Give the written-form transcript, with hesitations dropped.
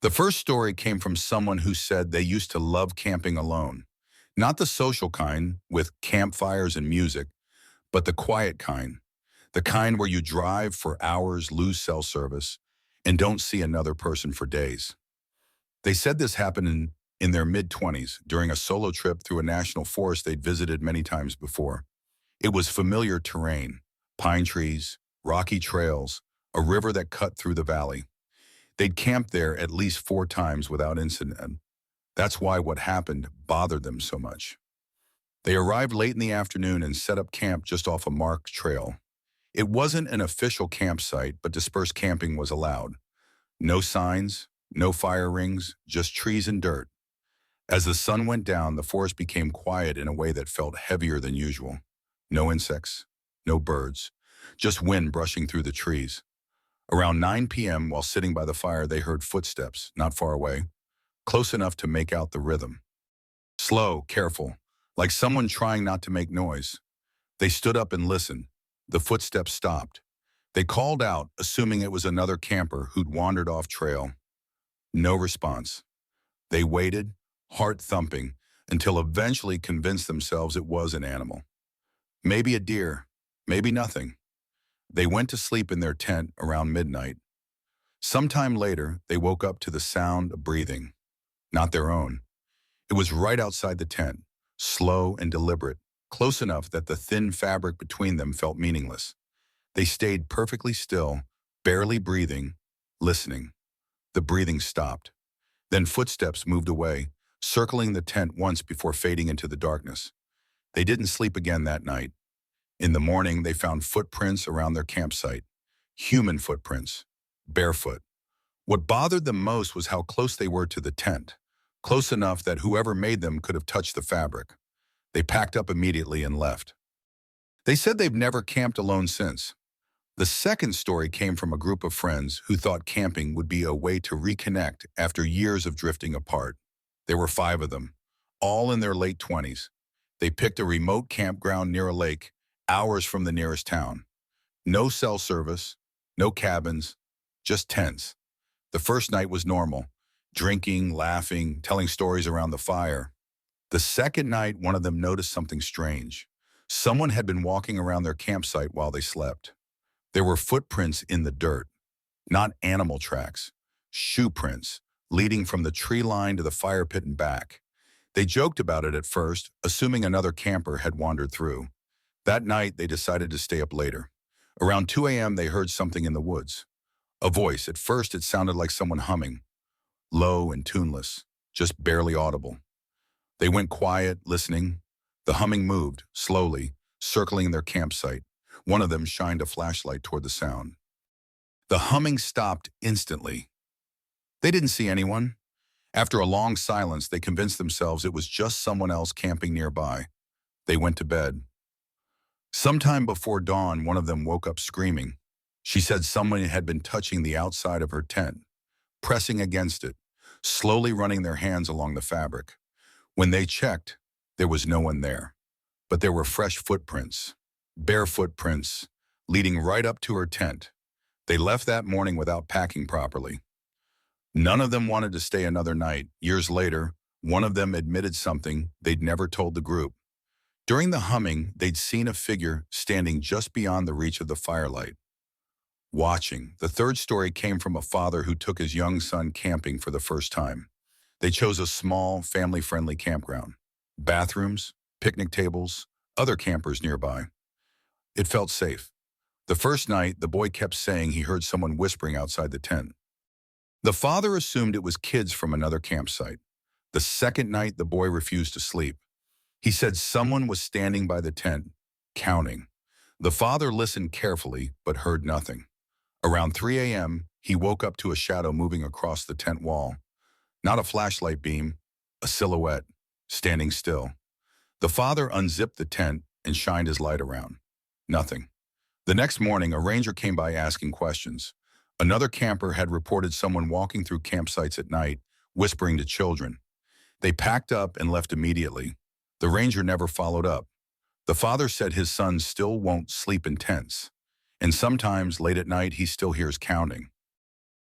The first story came from someone who said they used to love camping alone. Not the social kind with campfires and music, but the quiet kind. The kind where you drive for hours, lose cell service, and don't see another person for days. They said this happened in their mid-20s during a solo trip through a national forest they'd visited many times before. It was familiar terrain, pine trees, rocky trails, a river that cut through the valley. They'd camped there at least 4 times without incident. That's why what happened bothered them so much. They arrived late in the afternoon and set up camp just off a marked trail. It wasn't an official campsite, but dispersed camping was allowed. No signs, no fire rings, just trees and dirt. As the sun went down, the forest became quiet in a way that felt heavier than usual. No insects, no birds, just wind brushing through the trees. Around 9 p.m., while sitting by the fire, they heard footsteps, not far away, close enough to make out the rhythm. Slow, careful, like someone trying not to make noise. They stood up and listened. The footsteps stopped. They called out, assuming it was another camper who'd wandered off trail. No response. They waited, heart thumping, until eventually convinced themselves it was an animal. Maybe a deer, maybe nothing. They went to sleep in their tent around midnight. Sometime later, they woke up to the sound of breathing, not their own. It was right outside the tent, slow and deliberate, close enough that the thin fabric between them felt meaningless. They stayed perfectly still, barely breathing, listening. The breathing stopped. Then footsteps moved away, circling the tent once before fading into the darkness. They didn't sleep again that night. In the morning, they found footprints around their campsite. Human footprints, barefoot. What bothered them most was how close they were to the tent, close enough that whoever made them could have touched the fabric. They packed up immediately and left. They said they've never camped alone since. The second story came from a group of friends who thought camping would be a way to reconnect after years of drifting apart. There were 5 of them, all in their late 20s. They picked a remote campground near a lake, hours from the nearest town. No cell service, no cabins, just tents. The first night was normal, drinking, laughing, telling stories around the fire. The second night, one of them noticed something strange. Someone had been walking around their campsite while they slept. There were footprints in the dirt, not animal tracks, shoe prints, leading from the tree line to the fire pit and back. They joked about it at first, assuming another camper had wandered through. That night, they decided to stay up later. Around 2 a.m., they heard something in the woods. A voice. At first, it sounded like someone humming, low and tuneless, just barely audible. They went quiet, listening. The humming moved, slowly, circling their campsite. One of them shined a flashlight toward the sound. The humming stopped instantly. They didn't see anyone. After a long silence, they convinced themselves it was just someone else camping nearby. They went to bed. Sometime before dawn, one of them woke up screaming. She said someone had been touching the outside of her tent, pressing against it, slowly running their hands along the fabric. When they checked, there was no one there. But there were fresh footprints, bare footprints, leading right up to her tent. They left that morning without packing properly. None of them wanted to stay another night. Years later, one of them admitted something they'd never told the group. During the humming, they'd seen a figure standing just beyond the reach of the firelight, watching. The third story came from a father who took his young son camping for the first time. They chose a small, family-friendly campground. Bathrooms, picnic tables, other campers nearby. It felt safe. The first night, the boy kept saying he heard someone whispering outside the tent. The father assumed it was kids from another campsite. The second night, the boy refused to sleep. He said someone was standing by the tent, counting. The father listened carefully, but heard nothing. Around 3 a.m., he woke up to a shadow moving across the tent wall. Not a flashlight beam, a silhouette, standing still. The father unzipped the tent and shined his light around. Nothing. The next morning, a ranger came by asking questions. Another camper had reported someone walking through campsites at night, whispering to children. They packed up and left immediately. The ranger never followed up. The father said his son still won't sleep in tents, and sometimes late at night he still hears counting.